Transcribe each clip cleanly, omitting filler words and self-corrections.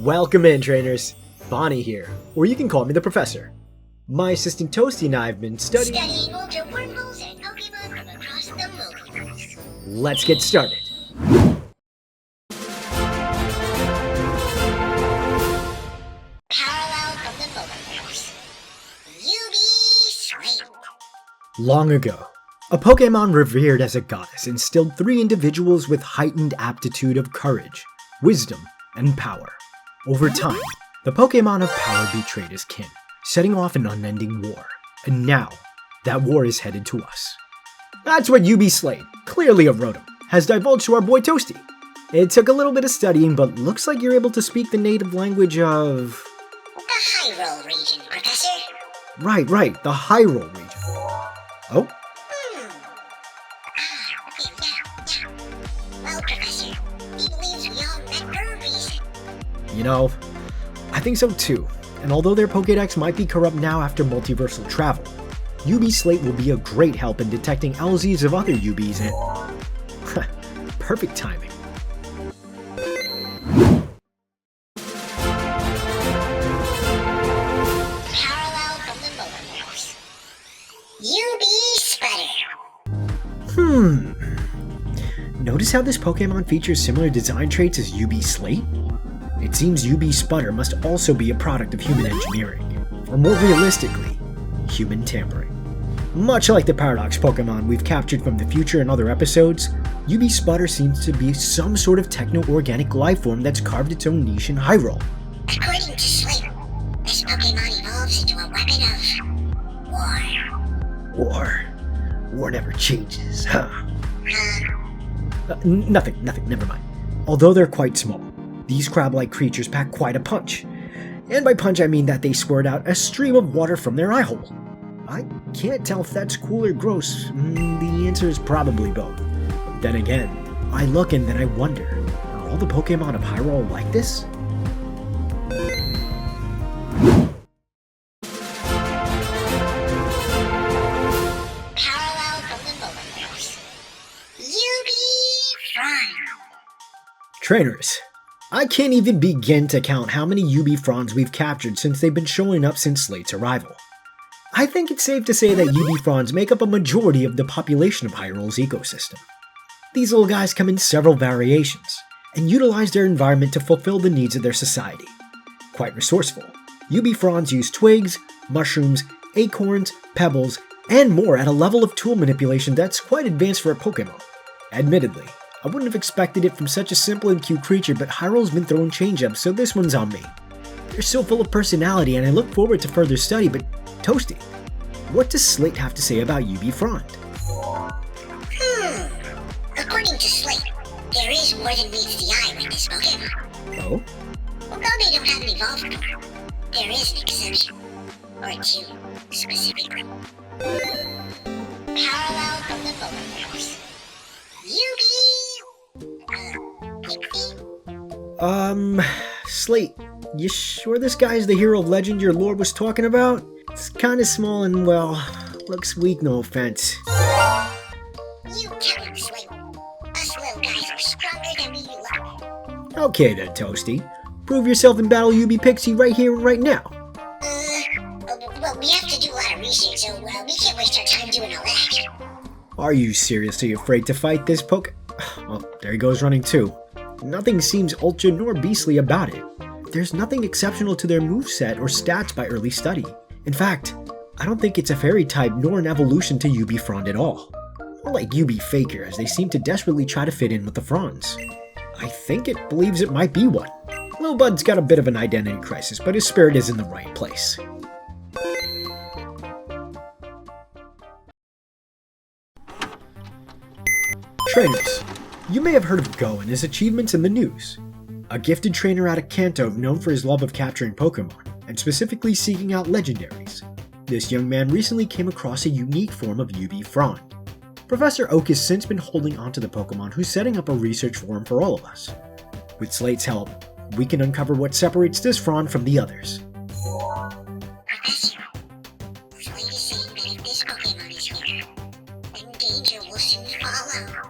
Welcome in, trainers. Bonnie here, or you can call me the Professor. My assistant Toasty and I have been studying ultra wormholes and Pokemon from across the multiverse. Let's get started. Parallel from the multiverse. UB Slate. Long ago, a Pokemon revered as a goddess instilled 3 individuals with heightened aptitude of courage, wisdom, and power. Over time, the Pokemon of power betrayed his kin, setting off an unending war. And now, that war is headed to us. That's what UB Slate, clearly a Rotom, has divulged to our boy Toasty. It took a little bit of studying, but looks like you're able to speak the native language of... The Hyrule region, Professor. Right, the Hyrule region. Oh? Okay, yeah. Well, Professor, he believes we all met for a reason. You know, I think so too. And although their Pokédex might be corrupt now after multiversal travel, UB Slate will be a great help in detecting LZs of other UBs and... perfect timing. Parallel from the multiverse. UB Sputter. Notice how this Pokemon features similar design traits as UB Slate? It seems UB Sputter must also be a product of human engineering, or more realistically, human tampering. Much like the Paradox Pokemon we've captured from the future in other episodes, UB Sputter seems to be some sort of techno-organic life form that's carved its own niche in Hyrule. According to Slate, this Pokemon evolves into a weapon of war. War never changes, huh? Nothing, never mind. Although they're quite small, these crab-like creatures pack quite a punch. And by punch I mean that they squirt out a stream of water from their eye hole. I can't tell if that's cool or gross. The answer is probably both. Then again, I look and then I wonder, are all the Pokemon of Hyrule like this? Parallel from the multiverse. UB Front. Trainers, I can't even begin to count how many UB Fronds we've captured since they've been showing up since Slate's arrival. I think it's safe to say that UB Fronds make up a majority of the population of Hyrule's ecosystem. These little guys come in several variations, and utilize their environment to fulfill the needs of their society. Quite resourceful, UB Fronds use twigs, mushrooms, acorns, pebbles, and more at a level of tool manipulation that's quite advanced for a Pokemon. Admittedly, I wouldn't have expected it from such a simple and cute creature, but Hyrule's been throwing change-ups, so this one's on me. They're so full of personality, and I look forward to further study, but Toasty, what does Slate have to say about UB Front? According to Slate, there is more than meets the eye with this Pokemon. Oh? Although they don't have an evolved form, there is an exception. Or two, specifically. Parallel from the multiverse. Slate, you sure this guy is the hero of legend your lord was talking about? It's kinda small and, well, looks weak, no offense. You tell him, Slate. Us little guys are stronger than we look. Okay then, Toasty. Prove yourself in battle, UB Pixie, right here and right now. Well, we have to do a lot of research, so we can't waste our time doing all that. Are you seriously afraid to fight this Well, there he goes running too. Nothing seems ultra nor beastly about it. There's nothing exceptional to their moveset or stats by early study. In fact, I don't think it's a fairy type nor an evolution to UB Frond at all. More like UB Faker, as they seem to desperately try to fit in with the Fronds. I think it believes it might be one. Lil Bud's got a bit of an identity crisis, but his spirit is in the right place. Trainers, you may have heard of Go and his achievements in the news. A gifted trainer out of Kanto known for his love of capturing Pokemon, and specifically seeking out legendaries. This young man recently came across a unique form of UB Frond. Professor Oak has since been holding onto the Pokemon, who's setting up a research forum for all of us. With Slate's help, we can uncover what separates this Frond from the others. Professor, Slate is saying that if this Pokemon is here, then danger will soon follow.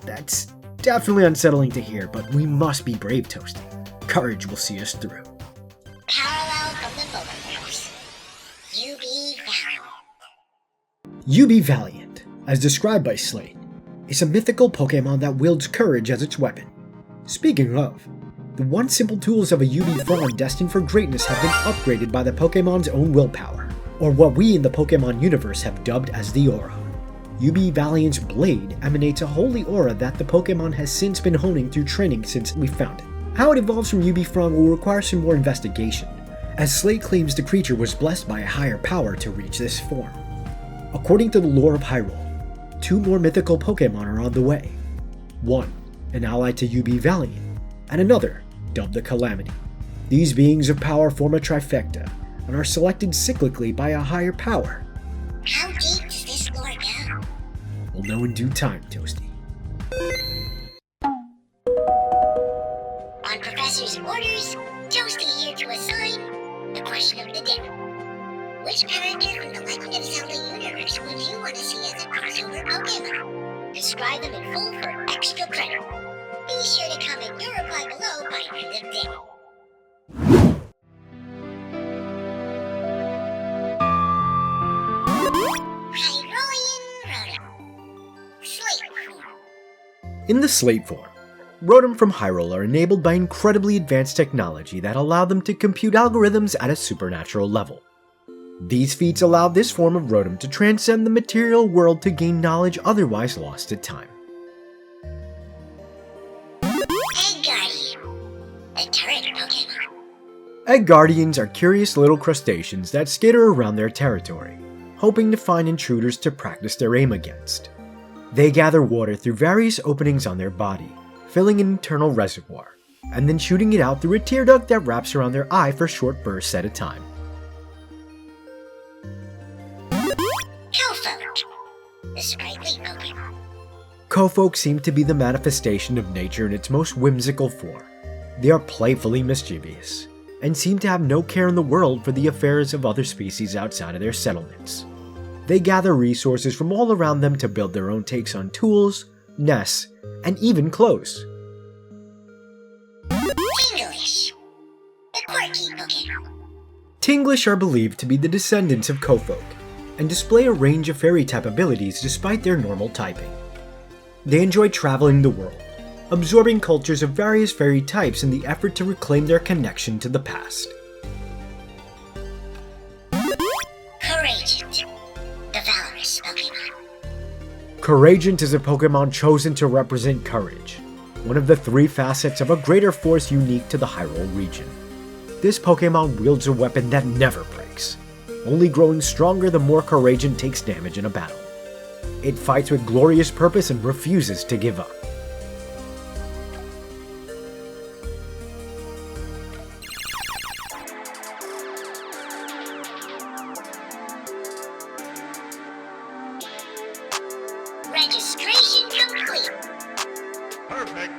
That's definitely unsettling to hear, but we must be brave, Toasty. courage will see us through. Parallel from the photographs. You be valiant. You be Valiant, as described by Slate, is a mythical Pokemon that wields courage as its weapon. Speaking of, the one simple tools of a UB Frond destined for greatness have been upgraded by the Pokemon's own willpower, or what we in the Pokemon universe have dubbed as the Aura. UB Valiant's blade emanates a holy aura that the Pokemon has since been honing through training since we found it. How it evolves from UB Frond will require some more investigation, as Slate claims the creature was blessed by a higher power to reach this form. According to the lore of Hyrule, 2 more mythical Pokemon are on the way. One, an ally to UB Valiant, and another, dubbed the Calamity. These beings of power form a trifecta, and are selected cyclically by a higher power. How deep does this lore go? We'll know in due time, Toasty. On Professor's orders, Toasty here to assign the question of the day. Which character from the Legend of Zelda universe would you want to see as a crossover Pokemon? Describe them in full for extra credit. Be sure to comment your reply below by end of day. Hyrolean Rotom. Slate form. In the Slate form, Rotom from Hyrule are enabled by incredibly advanced technology that allow them to compute algorithms at a supernatural level. These feats allow this form of Rotom to transcend the material world to gain knowledge otherwise lost to time. Egg Guardian. A turret Pokemon. Egg Guardians are curious little crustaceans that skitter around their territory, hoping to find intruders to practice their aim against. They gather water through various openings on their body, filling an internal reservoir, and then shooting it out through a tear duct that wraps around their eye for short bursts at a time. Cowfolk. The sprightly Pokemon. Cowfolk seem to be the manifestation of nature in its most whimsical form. They are playfully mischievous, and seem to have no care in the world for the affairs of other species outside of their settlements. They gather resources from all around them to build their own takes on tools, nests, and even clothes. Tinglish. The quirky Pokemon. Tinglish are believed to be the descendants of Cowfolk, and display a range of fairy-type abilities despite their normal typing. They enjoy traveling the world, absorbing cultures of various fairy types in the effort to reclaim their connection to the past. Courageant. The valorous Pokemon. Courageant is a Pokemon chosen to represent courage, one of the 3 facets of a greater force unique to the Hyrule region. This Pokemon wields a weapon that never breaks, only growing stronger the more Courageant takes damage in a battle. It fights with glorious purpose and refuses to give up. Registration complete. Perfect.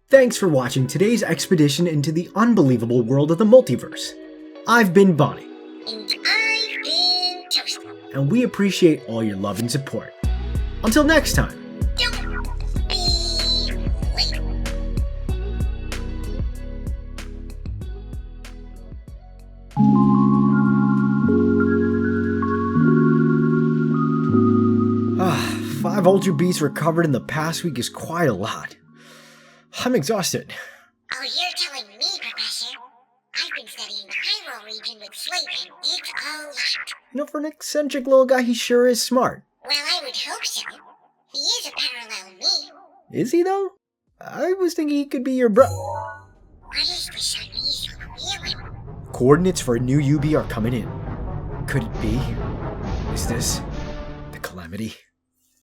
Thanks for watching today's expedition into the unbelievable world of the multiverse. I've been Bonnie, And I've been Toasty. and we appreciate all your love and support. Until next time. Don't be late. Five Ultra Beasts recovered in the past week is quite a lot. I'm exhausted. Oh, you're telling me, Professor. I've been studying the Hyrule region with Slate, and it's a lot. For an eccentric little guy, he sure is smart. Well, I would hope so. He is a parallel me. Is he, though? I was thinking he could be your bro. What is this uneasy feeling? Coordinates for a new UB are coming in. Could it be? Is this the Calamity?